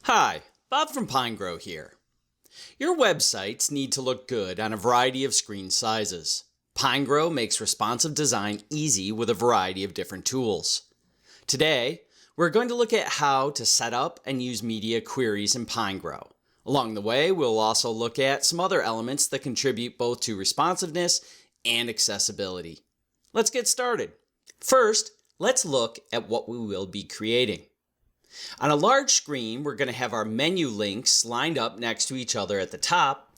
Hi, Bob from Pinegrow here. Your websites need to look good on a variety of screen sizes. Pinegrow makes responsive design easy with a variety of different tools. Today, we're going to look at how to set up and use media queries in Pinegrow. Along the way, we'll also look at some other elements that contribute both to responsiveness and accessibility. Let's get started. First, let's look at what we will be creating. On a large screen, we're going to have our menu links lined up next to each other at the top,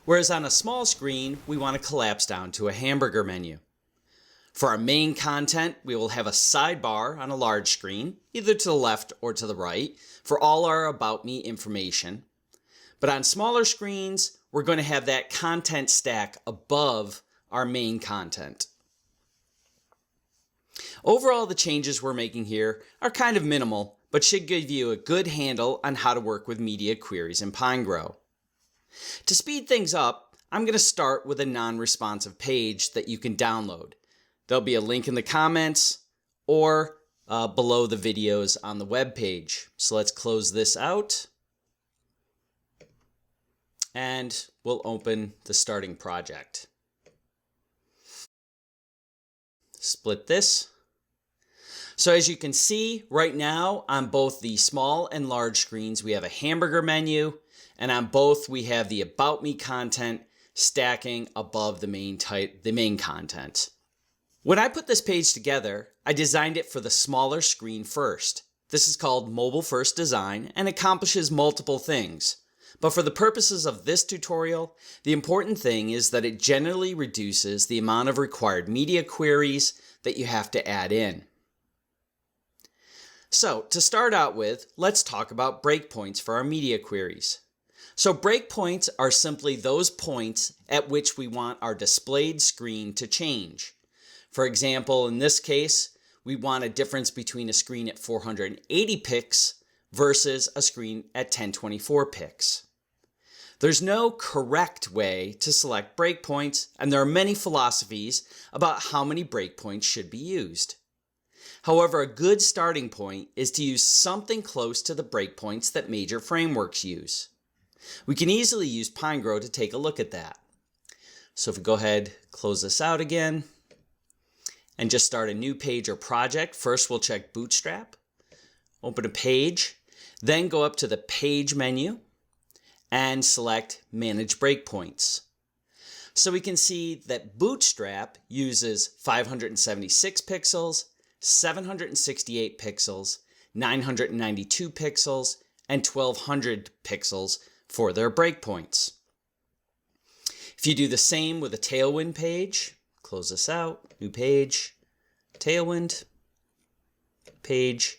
whereas on a small screen, we want to collapse down to a hamburger menu. For our main content, we will have a sidebar on a large screen, either to the left or to the right, for all our About Me information. But on smaller screens, we're going to have that content stack above our main content. Overall, the changes we're making here are kind of minimal, but should give you a good handle on how to work with media queries in Pinegrow. To speed things up, I'm going to start with a non-responsive page that you can download. There'll be a link in the comments or below the videos on the web page. So let's close this out and we'll open the starting project. Split this. So as you can see right now on both the small and large screens, we have a hamburger menu, and on both we have the About Me content stacking above the main content. When I put this page together, I designed it for the smaller screen first. This is called mobile first design and accomplishes multiple things. But for the purposes of this tutorial, the important thing is that it generally reduces the amount of required media queries that you have to add in. So to start out with, let's talk about breakpoints for our media queries. So breakpoints are simply those points at which we want our displayed screen to change. For example, in this case, we want a difference between a screen at 480 pixels versus a screen at 1024 pixels. There's no correct way to select breakpoints, and there are many philosophies about how many breakpoints should be used. However, a good starting point is to use something close to the breakpoints that major frameworks use. We can easily use Pinegrow to take a look at that. So if we go ahead, close this out again, and just start a new page or project, first we'll check Bootstrap, open a page, then go up to the Page menu and select Manage Breakpoints. So we can see that Bootstrap uses 576 pixels, 768 pixels, 992 pixels, and 1200 pixels for their breakpoints. If you do the same with a Tailwind page, close this out, new page, Tailwind, page,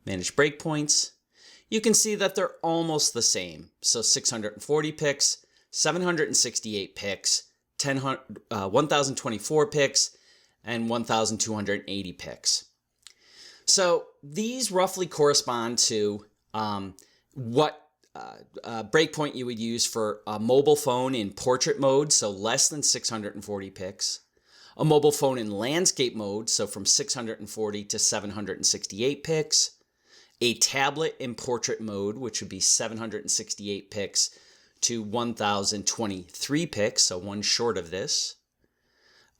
manage breakpoints, you can see that they're almost the same. So 640 pixels, 768 pixels, 1024 pixels, and 1280 pixels. So these roughly correspond to what breakpoint you would use for a mobile phone in portrait mode, so less than 640 pixels, a mobile phone in landscape mode, so from 640 to 768 pixels, a tablet in portrait mode, which would be 768 pixels to 1023 pixels, so one short of this.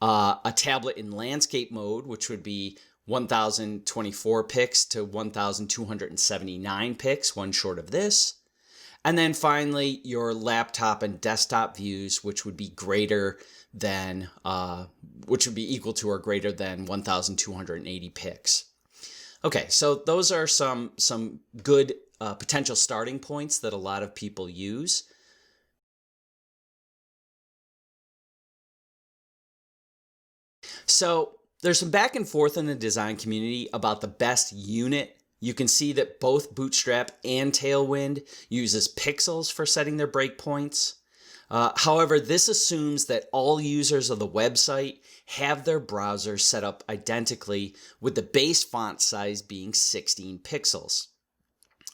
A tablet in landscape mode, which would be 1024 pixels to 1279 pixels, one short of this. And then finally, your laptop and desktop views, which would be greater than, which would be equal to or greater than 1280 pixels. Okay, so those are some good potential starting points that a lot of people use. So there's some back and forth in the design community about the best unit. You can see that both Bootstrap and Tailwind uses pixels for setting their breakpoints. However, this assumes that all users of the website have their browsers set up identically, with the base font size being 16 pixels.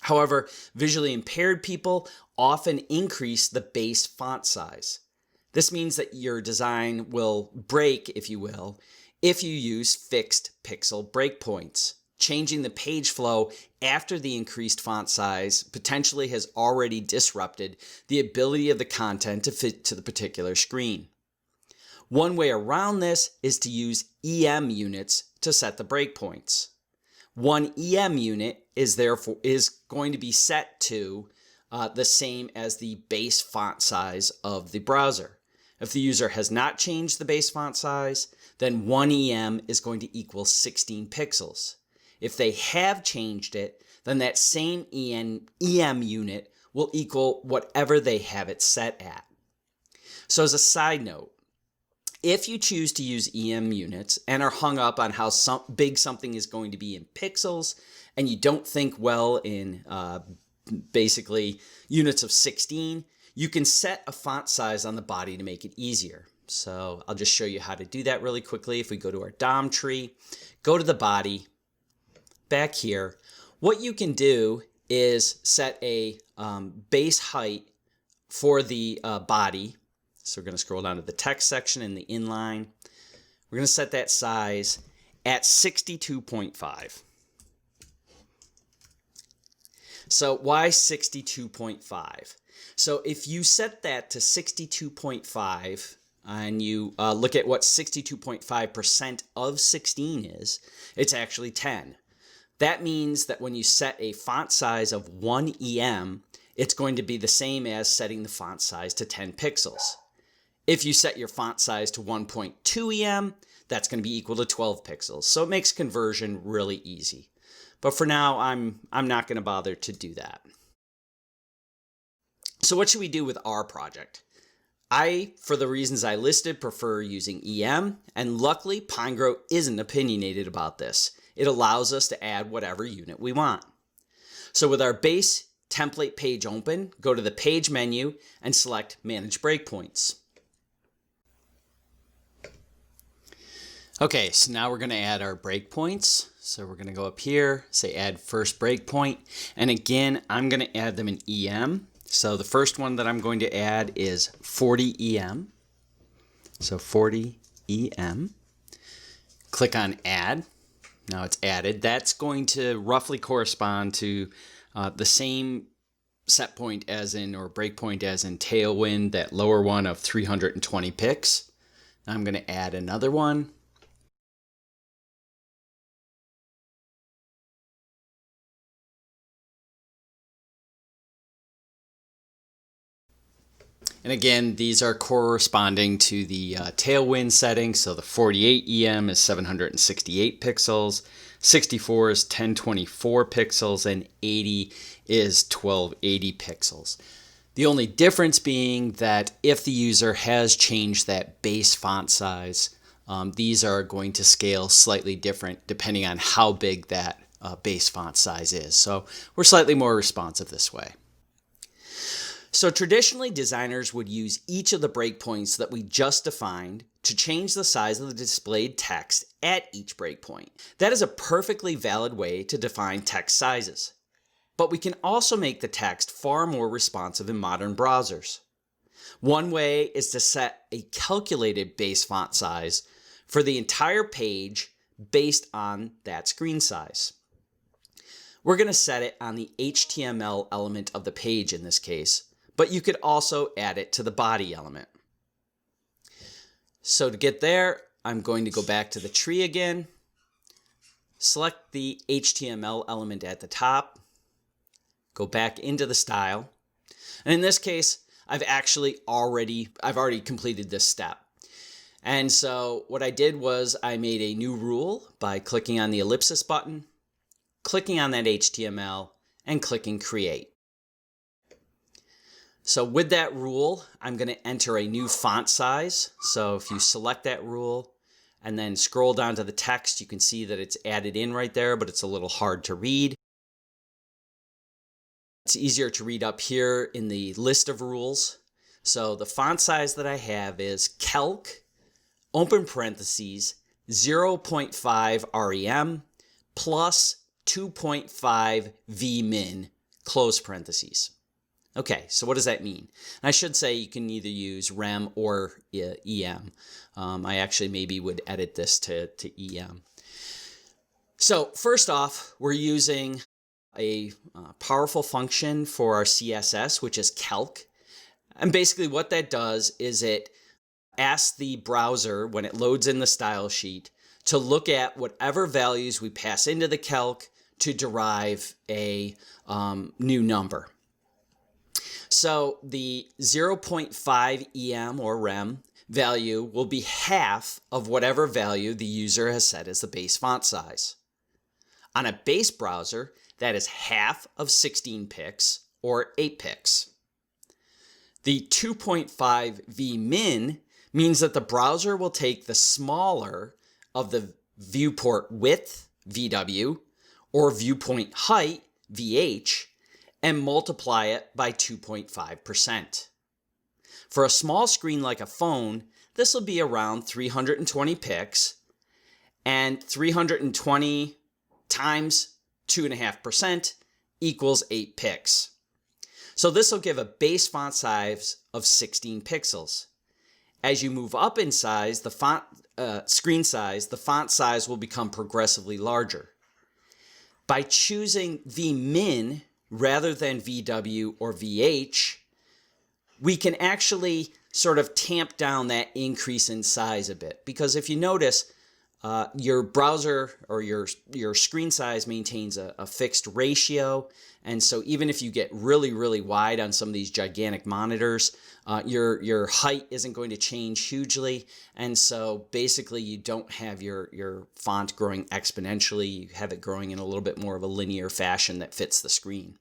However, visually impaired people often increase the base font size. This means that your design will break, if you will, if you use fixed pixel breakpoints. changing the page flow after the increased font size potentially has already disrupted the ability of the content to fit to the particular screen. One way around this is to use EM units to set the breakpoints. One EM unit is going to be set to the same as the base font size of the browser. If the user has not changed the base font size, then 1 EM is going to equal 16 pixels. If they have changed it, then that same EM unit will equal whatever they have it set at. So as a side note, if you choose to use EM units and are hung up on how big something is going to be in pixels, and you don't think well in basically units of 16, you can set a font size on the body to make it easier. So I'll just show you how to do that really quickly. If we go to our DOM tree, go to the body, back here, what you can do is set a base height for the body. So we're going to scroll down to the text section in the inline. We're going to set that size at 62.5. So why 62.5? So if you set that to 62.5 and you look at what 62.5% of 16 is, it's actually 10. That means that when you set a font size of 1 EM, it's going to be the same as setting the font size to 10 pixels. If you set your font size to 1.2 EM, that's going to be equal to 12 pixels. So it makes conversion really easy. But for now, I'm not going to bother to do that. So what should we do with our project? I, for the reasons I listed, prefer using EM, and luckily Pinegrow isn't opinionated about this. It allows us to add whatever unit we want. So with our base template page open, go to the page menu and select Manage Breakpoints. Okay, so now we're going to add our breakpoints. So we're going to go up here, say Add First Breakpoint, and again, I'm going to add them in EM. So the first one that I'm going to add is 40 EM. So 40 EM. Click on Add. Now it's added. That's going to roughly correspond to the same set point as in, or breakpoint as in Tailwind, that lower one of 320 pix. Now I'm going to add another one. And again, these are corresponding to the Tailwind settings. So the 48 EM is 768 pixels, 64 is 1024 pixels, and 80 is 1280 pixels. The only difference being that if the user has changed that base font size, these are going to scale slightly different depending on how big that base font size is. So we're slightly more responsive this way. So traditionally, designers would use each of the breakpoints that we just defined to change the size of the displayed text at each breakpoint. That is a perfectly valid way to define text sizes. But we can also make the text far more responsive in modern browsers. One way is to set a calculated base font size for the entire page based on that screen size. We're going to set it on the HTML element of the page in this case, but you could also add it to the body element. So to get there, I'm going to go back to the tree again, select the HTML element at the top, go back into the style, and in this case, I've already completed this step. And so what I did was I made a new rule by clicking on the ellipsis button, clicking on that HTML, and clicking Create. So with that rule, I'm going to enter a new font size. So if you select that rule and then scroll down to the text, you can see that it's added in right there, but it's a little hard to read. It's easier to read up here in the list of rules. So the font size that I have is calc, open parentheses, 0.5 rem plus 2.5 vmin, close parentheses. Okay, so what does that mean? And I should say you can either use rem or EM. I actually maybe would edit this to EM. So first off, we're using a powerful function for our CSS, which is calc. And basically what that does is it asks the browser, when it loads in the style sheet, to look at whatever values we pass into the calc to derive a new number. So the 0.5 EM or rem value will be half of whatever value the user has set as the base font size. On a base browser, that is half of 16 pix or 8 pix. The 2.5 vmin means that the browser will take the smaller of the viewport width, VW, or viewpoint height, VH, and multiply it by 2.5%. For a small screen like a phone, this will be around 320 pix, and 320 times 2.5% equals 8 pix. So this will give a base font size of 16 pixels. As you move up in size, the screen size, the font size will become progressively larger. By choosing vmin rather than VW or VH, we can actually sort of tamp down that increase in size a bit. Because if you notice, your browser or your screen size maintains a fixed ratio. And so even if you get really, really wide on some of these gigantic monitors, your height isn't going to change hugely. And so basically you don't have your font growing exponentially. You have it growing in a little bit more of a linear fashion that fits the screen.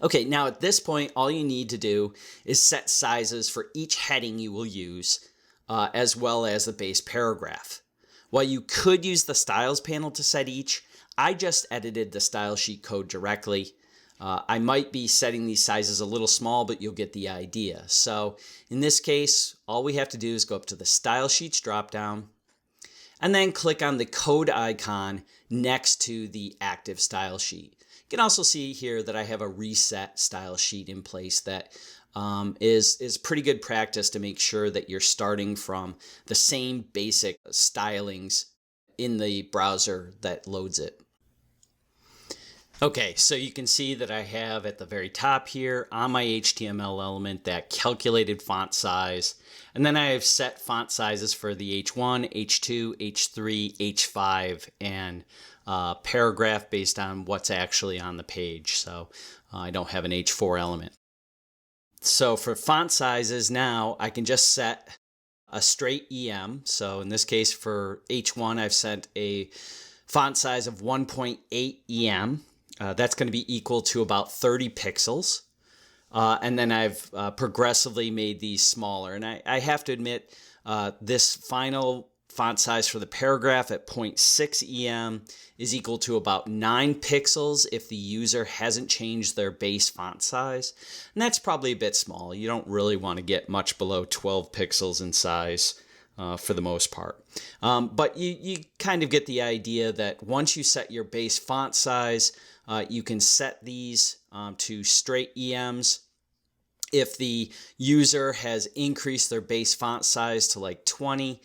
Okay, now at this point, all you need to do is set sizes for each heading you will use, as well as the base paragraph. While you could use the styles panel to set each, I just edited the style sheet code directly. I might be setting these sizes a little small, but you'll get the idea. So in this case, all we have to do is go up to the style sheets dropdown and then click on the code icon next to the active style sheet. You can also see here that I have a reset style sheet in place that is pretty good practice to make sure that you're starting from the same basic stylings in the browser that loads it. Okay, so you can see that I have at the very top here on my HTML element that calculated font size, and then I have set font sizes for the H1, H2, H3, H5, and paragraph based on what's actually on the page. So I don't have an H4 element. So for font sizes now, I can just set a straight EM. So in this case for H1, I've set a font size of 1.8 EM. That's going to be equal to about 30 pixels. And then I've progressively made these smaller. And I have to admit, this final font size for the paragraph at 0.6 EM is equal to about 9 pixels if the user hasn't changed their base font size. And that's probably a bit small. You don't really want to get much below 12 pixels in size for the most part. But you kind of get the idea that once you set your base font size, you can set these to straight EMs. If the user has increased their base font size to like 20,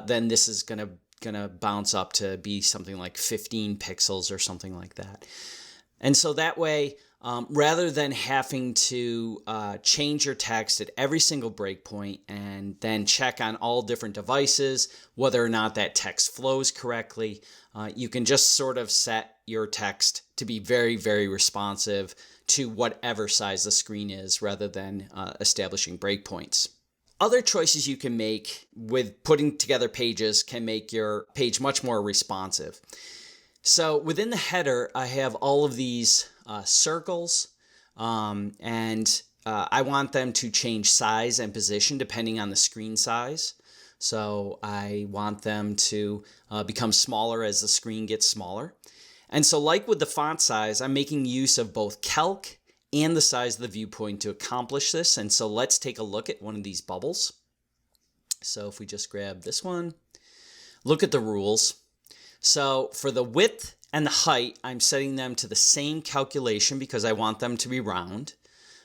then this is gonna bounce up to be something like 15 pixels or something like that. And so that way, rather than having to change your text at every single breakpoint and then check on all different devices whether or not that text flows correctly, you can just sort of set your text to be very, very responsive to whatever size the screen is rather than establishing breakpoints. Other choices you can make with putting together pages can make your page much more responsive. So within the header, I have all of these circles, and I want them to change size and position depending on the screen size. So I want them to become smaller as the screen gets smaller. And so like with the font size, I'm making use of both calc and the size of the viewpoint to accomplish this. And so let's take a look at one of these bubbles. So if we just grab this one, look at the rules. So for the width and the height, I'm setting them to the same calculation because I want them to be round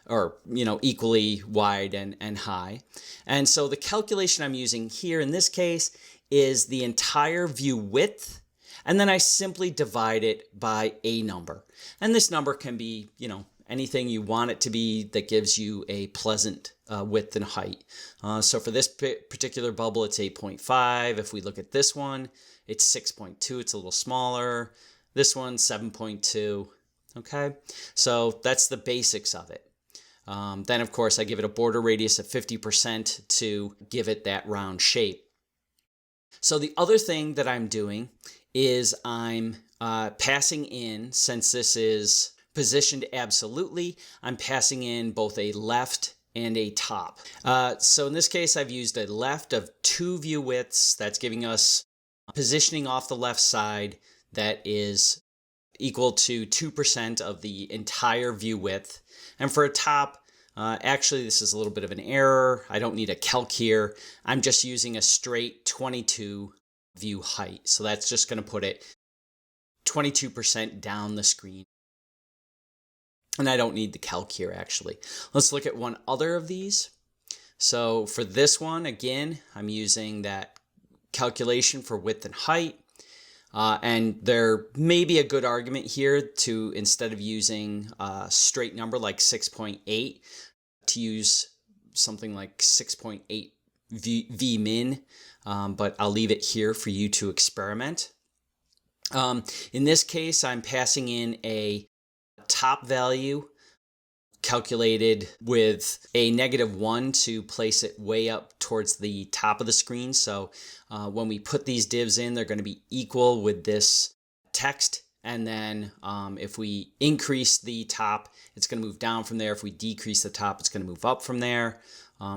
or, equally wide and high. And so the calculation I'm using here in this case is the entire view width And then I simply divide it by a number. And this number can be, anything you want it to be that gives you a pleasant width and height. So for this particular bubble, it's 8.5. If we look at this one, it's 6.2. It's a little smaller. This one, 7.2. Okay, so that's the basics of it. Then, of course, I give it a border radius of 50% to give it that round shape. So the other thing that I'm doing is I'm passing in, since this is positioned absolutely, I'm passing in both a left and a top. So in this case, I've used a left of 2 view widths. That's giving us positioning off the left side that is equal to 2% of the entire view width. And for a top, actually this is a little bit of an error. I don't need a calc here. I'm just using a straight 22 view height. So that's just going to put it 22% down the screen. And I don't need the calc here actually. Let's look at one other of these. So for this one, again, I'm using that calculation for width and height. And there may be a good argument here to, instead of using a straight number like 6.8, to use something like 6.8 V min, but I'll leave it here for you to experiment. In this case, I'm passing in a top value calculated with a -1 to place it way up towards the top of the screen. So when we put these divs in, they're going to be equal with this text. And then if we increase the top, it's going to move down from there. If we decrease the top, it's going to move up from there.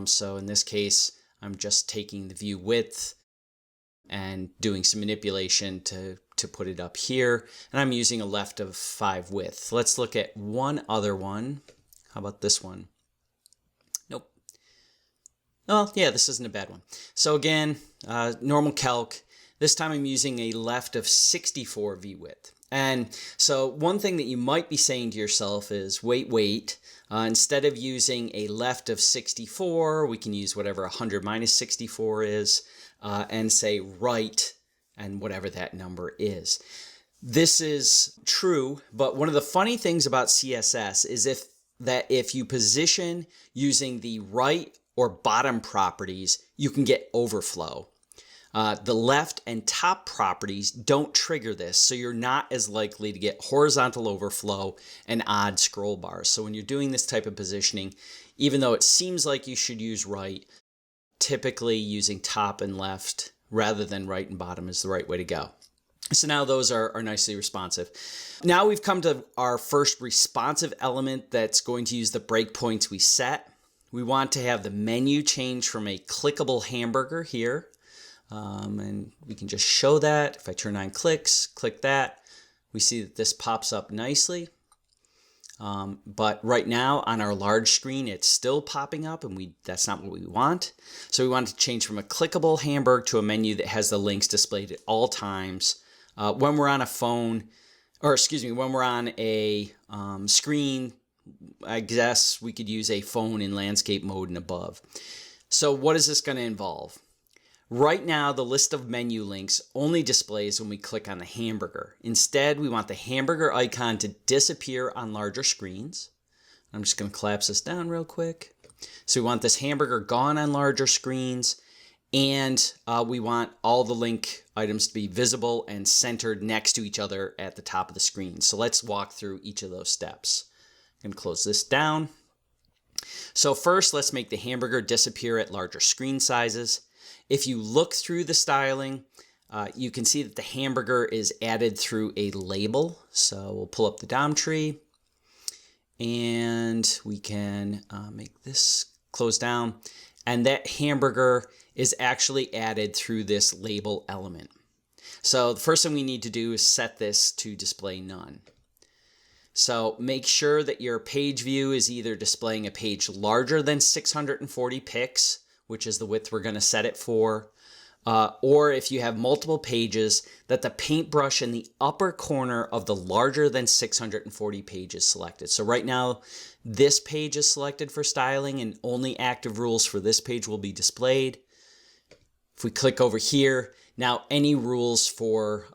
So in this case, I'm just taking the view width and doing some manipulation to put it up here. And I'm using a left of 5 width. Let's look at one other one. How about this one? Nope. Oh, yeah, this isn't a bad one. So again, normal calc. This time I'm using a left of 64 V width. And so one thing that you might be saying to yourself is, wait, instead of using a left of 64, we can use whatever 100 minus 64 is, and say right and whatever that number is. This is true, but one of the funny things about CSS is if you position using the right or bottom properties, you can get overflow. The left and top properties don't trigger this, so you're not as likely to get horizontal overflow and odd scroll bars. So when you're doing this type of positioning, even though it seems like you should use right, typically using top and left rather than right and bottom is the right way to go. So now those are nicely responsive. Now we've come to our first responsive element that's going to use the breakpoints we set. We want to have the menu change from a clickable hamburger here. And we can just show that. If I turn on clicks, click that, we see that this pops up nicely. But right now on our large screen, it's still popping up, and that's not what we want. So we want to change from a clickable hamburger to a menu that has the links displayed at all times. When we're on a phone, when we're on a screen, I guess we could use a phone in landscape mode and above. So what is this going to involve? Right now, the list of menu links only displays when we click on the hamburger. Instead, we want the hamburger icon to disappear on larger screens. I'm just going to collapse this down real quick. So we want this hamburger gone on larger screens, and we want all the link items to be visible and centered next to each other at the top of the screen. So let's walk through each of those steps. I'm going to close this down. So first, let's make the hamburger disappear at larger screen sizes. If you look through the styling, you can see that the hamburger is added through a label. So we'll pull up the DOM tree, and we can make this close down. And that hamburger is actually added through this label element. So the first thing we need to do is set this to display none. So make sure that your page view is either displaying a page larger than 640 pixels, which is the width we're going to set it for, or if you have multiple pages, that the paintbrush in the upper corner of the larger than 640 page is selected. So right now, this page is selected for styling, and only active rules for this page will be displayed. If we click over here, Now any rules for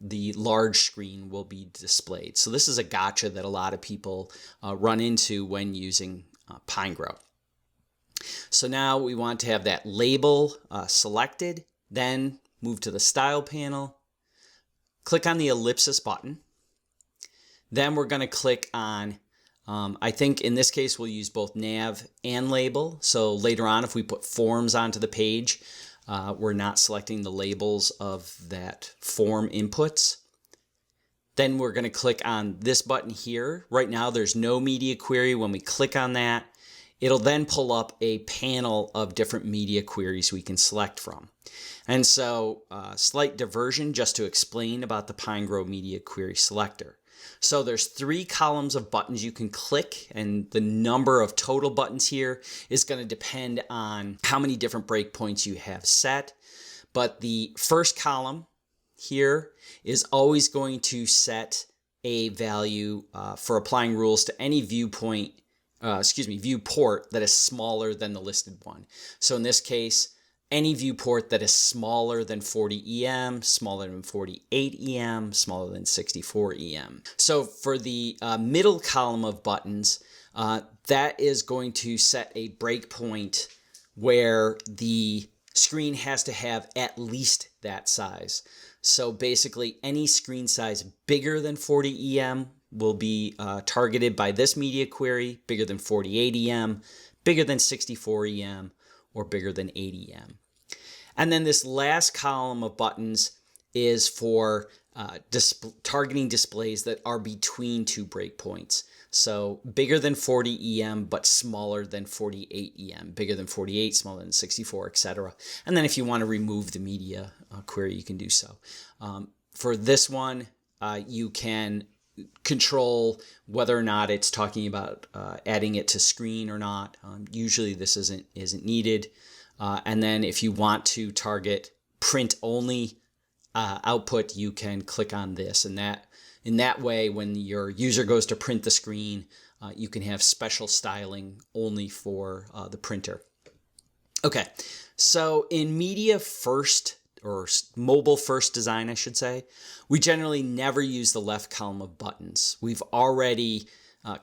the large screen will be displayed. So this is a gotcha that a lot of people run into when using Pinegrow. So now we want to have that label selected, then move to the style panel, click on the ellipsis button. Then we're going to click on, I think in this case we'll use both nav and label. So later on if we put forms onto the page, we're not selecting the labels of that form inputs. Then we're going to click on this button here. Right now there's no media query. When we click on that, it'll then pull up a panel of different media queries we can select from. And so slight diversion just to explain about the Pinegrow media query selector. So there's 3 columns of buttons you can click, and the number of total buttons here is going to depend on how many different breakpoints you have set. But the first column here is always going to set a value for applying rules to any viewport that is smaller than the listed one. So in this case, any viewport that is smaller than 40 EM, smaller than 48 EM, smaller than 64 EM. So for the middle column of buttons, that is going to set a breakpoint where the screen has to have at least that size. So basically any screen size bigger than 40 EM will be targeted by this media query, bigger than 48 EM, bigger than 64 EM, or bigger than 80 EM. And then this last column of buttons is for targeting displays that are between 2 breakpoints. So bigger than 40 EM, but smaller than 48 EM, bigger than 48, smaller than 64, etc. And then if you want to remove the media query, you can do so. For this one, you can control whether or not it's talking about adding it to screen or not. Usually this isn't needed. And then if you want to target print only output, you can click on this, and in that way, when your user goes to print the screen, you can have special styling only for the printer. Okay, so in media first, or mobile first design, I should say, we generally never use the left column of buttons. We've already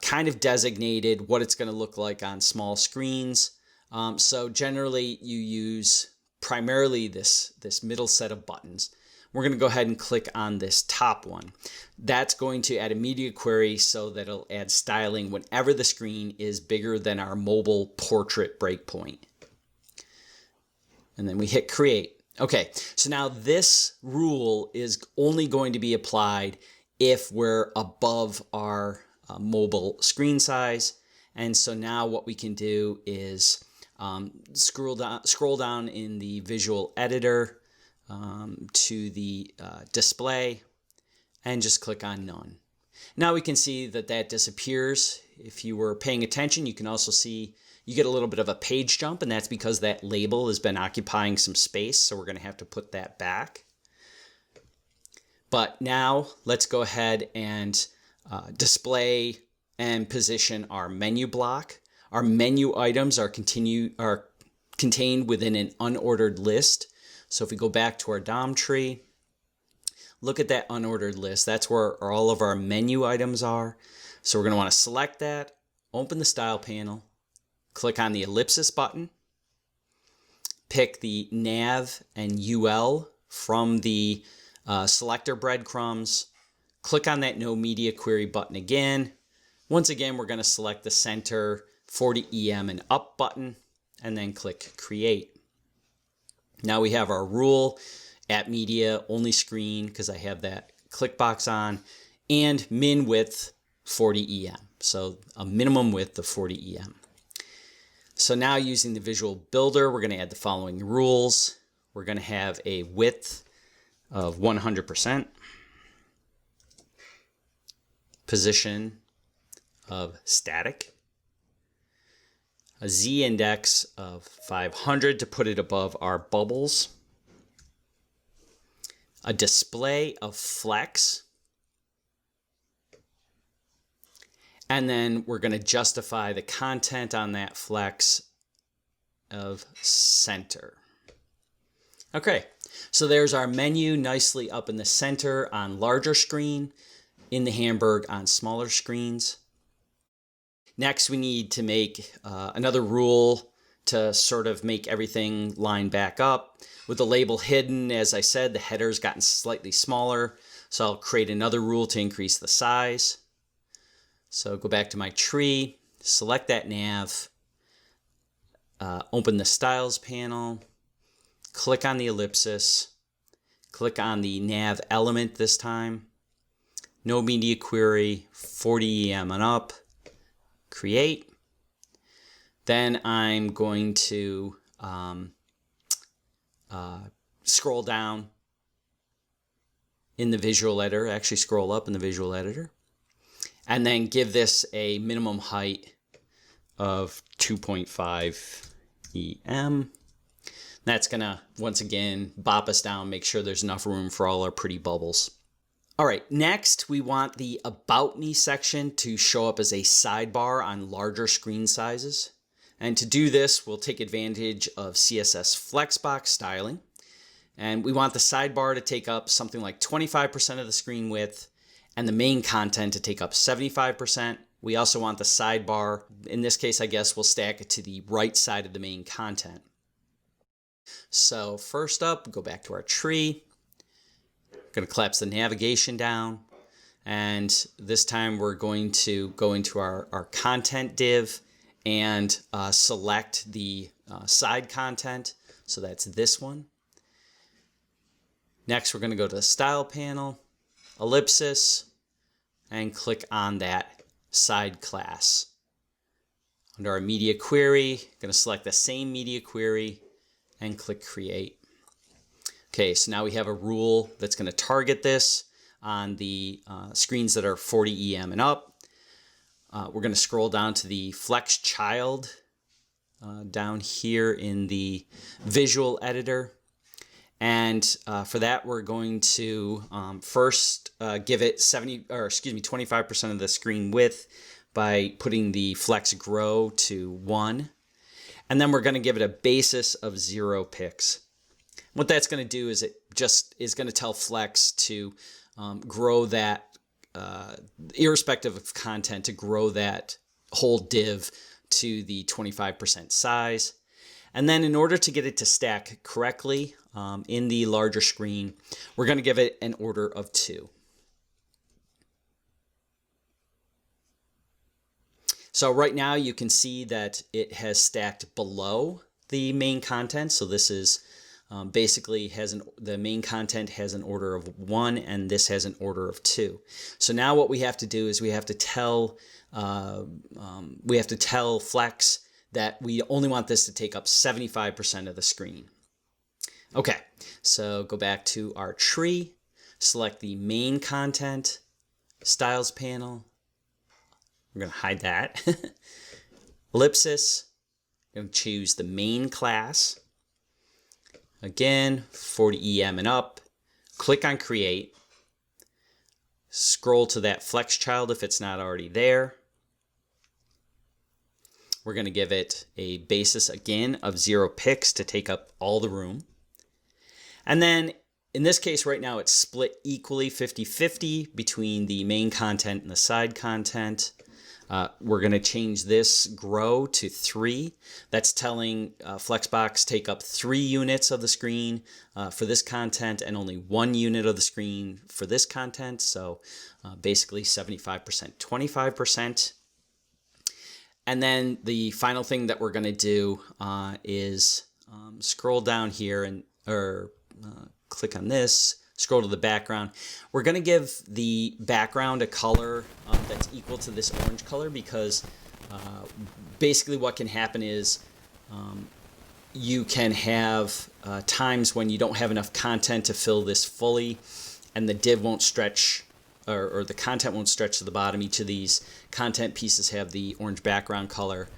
kind of designated what it's going to look like on small screens. So generally you use primarily this middle set of buttons. We're going to go ahead and click on this top one. That's going to add a media query so that it'll add styling whenever the screen is bigger than our mobile portrait breakpoint. And then we hit create. Okay, so now this rule is only going to be applied if we're above our mobile screen size. And so now what we can do is scroll down in the visual editor to the display and just click on none. Now we can see that disappears. If you were paying attention, you can also see you get a little bit of a page jump, and that's because that label has been occupying some space, so we're going to have to put that back. But now let's go ahead and display and position our menu block. Our menu items are contained within an unordered list. So if we go back to our DOM tree, look at that unordered list. That's where all of our menu items are. So we're going to want to select that, open the style panel, click on the ellipsis button, pick the nav and UL from the selector breadcrumbs, click on that no media query button again. Once again, we're going to select the center 40 EM and up button and then click create. Now we have our rule at media only screen because I have that click box on, and min width 40 EM. So a minimum width of 40 EM. So now using the visual builder, we're going to add the following rules. We're going to have a width of 100%, position of static, a Z index of 500 to put it above our bubbles, a display of flex, and then we're going to justify the content on that flex of center. Okay, So there's our menu nicely up in the center on larger screen, in the Hamburg on smaller screens. Next, we need to make another rule to sort of make everything line back up. With the label hidden, as I said, the header's gotten slightly smaller. So I'll create another rule to increase the size. So go back to my tree, select that nav, open the Styles panel, click on the ellipsis, click on the nav element this time, no media query, 40 EM and up, create. Then I'm going to scroll down in the visual editor, actually scroll up in the visual editor, and then give this a minimum height of 2.5 EM. That's gonna, once again, bop us down, make sure there's enough room for all our pretty bubbles. All right, next we want the About Me section to show up as a sidebar on larger screen sizes. And to do this, we'll take advantage of CSS Flexbox styling. And we want the sidebar to take up something like 25% of the screen width and the main content to take up 75%. We also want the sidebar, in this case, I guess we'll stack it to the right side of the main content. So first up, go back to our tree. Going to collapse the navigation down. And this time we're going to go into our content div and select the side content. So that's this one. Next, we're going to go to the style panel, ellipsis, and click on that side class. Under our media query, going to select the same media query and click create. Okay, so now we have a rule that's going to target this on the screens that are 40 EM and up. We're going to scroll down to the Flex Child down here in the visual editor. And for that, we're going to first give it 25% of the screen width by putting the Flex Grow to 1. And then we're going to give it a basis of 0 pixels. What that's going to do is it just is going to tell Flex to grow that, irrespective of content, to grow that whole div to the 25% size. And then in order to get it to stack correctly in the larger screen, we're going to give it an order of 2. So right now you can see that it has stacked below the main content. So this is basically the main content has an order of 1 and this has an order of 2. So now what we have to do is we have to tell Flex that we only want this to take up 75% of the screen. Okay, so go back to our tree, select the main content, styles panel. We're going to hide that. Ellipsis, I'm going to choose the main class. Again, 40 EM and up. Click on create. Scroll to that Flex Child if it's not already there. We're going to give it a basis again of 0 pixels to take up all the room. And then in this case right now it's split equally 50-50 between the main content and the side content. We're going to change this grow to 3. That's telling Flexbox take up 3 units of the screen for this content and only 1 unit of the screen for this content. So basically 75%, 25%. And then the final thing that we're going to do is scroll down here and click on this, scroll to the background. We're going to give the background a color that's equal to this orange color because basically what can happen is you can have times when you don't have enough content to fill this fully and the div won't stretch or the content won't stretch to the bottom. Each of these content pieces have the orange background color.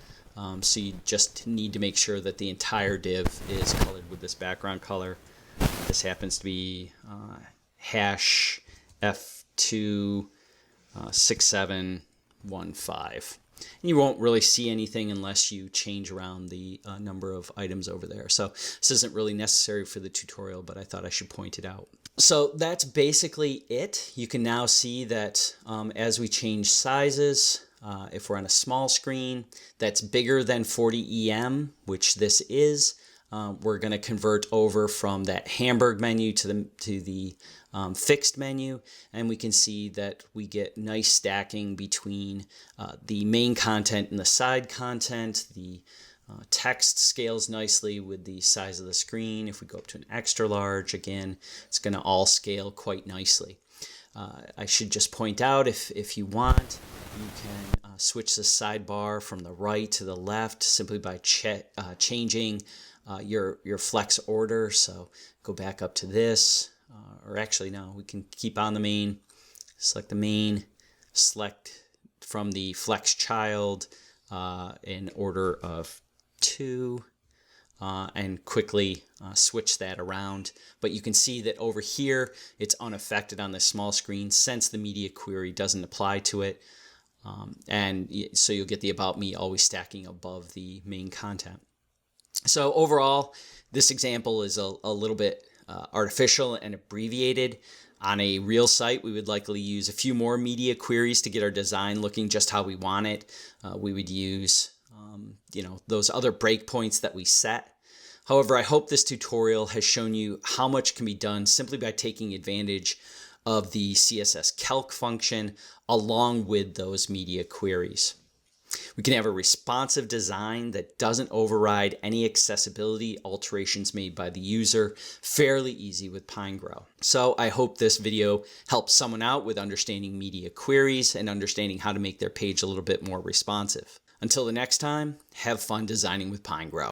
So you just need to make sure that the entire div is colored with this background color. This happens to be hash F26715. You won't really see anything unless you change around the number of items over there. So this isn't really necessary for the tutorial, but I thought I should point it out. So that's basically it. You can now see that as we change sizes, if we're on a small screen that's bigger than 40 EM, which this is, we're going to convert over from that Hamburg menu to the fixed menu, and we can see that we get nice stacking between the main content and the side content. The text scales nicely with the size of the screen. If we go up to an extra large, again, it's going to all scale quite nicely. I should just point out, if you want, you can switch the sidebar from the right to the left simply by changing your flex order. So go back up to this, or actually no, we can keep on the main, select the main, select from the flex child in order of 2, and quickly switch that around. But you can see that over here it's unaffected on this small screen since the media query doesn't apply to it. And so you'll get the About Me always stacking above the main content. So overall, this example is a little bit artificial and abbreviated. On a real site, we would likely use a few more media queries to get our design looking just how we want it. We would use those other breakpoints that we set. However, I hope this tutorial has shown you how much can be done simply by taking advantage of the CSS calc function along with those media queries. We can have a responsive design that doesn't override any accessibility alterations made by the user. Fairly easy with Pinegrow. So I hope this video helps someone out with understanding media queries and understanding how to make their page a little bit more responsive. Until the next time, have fun designing with Pinegrow.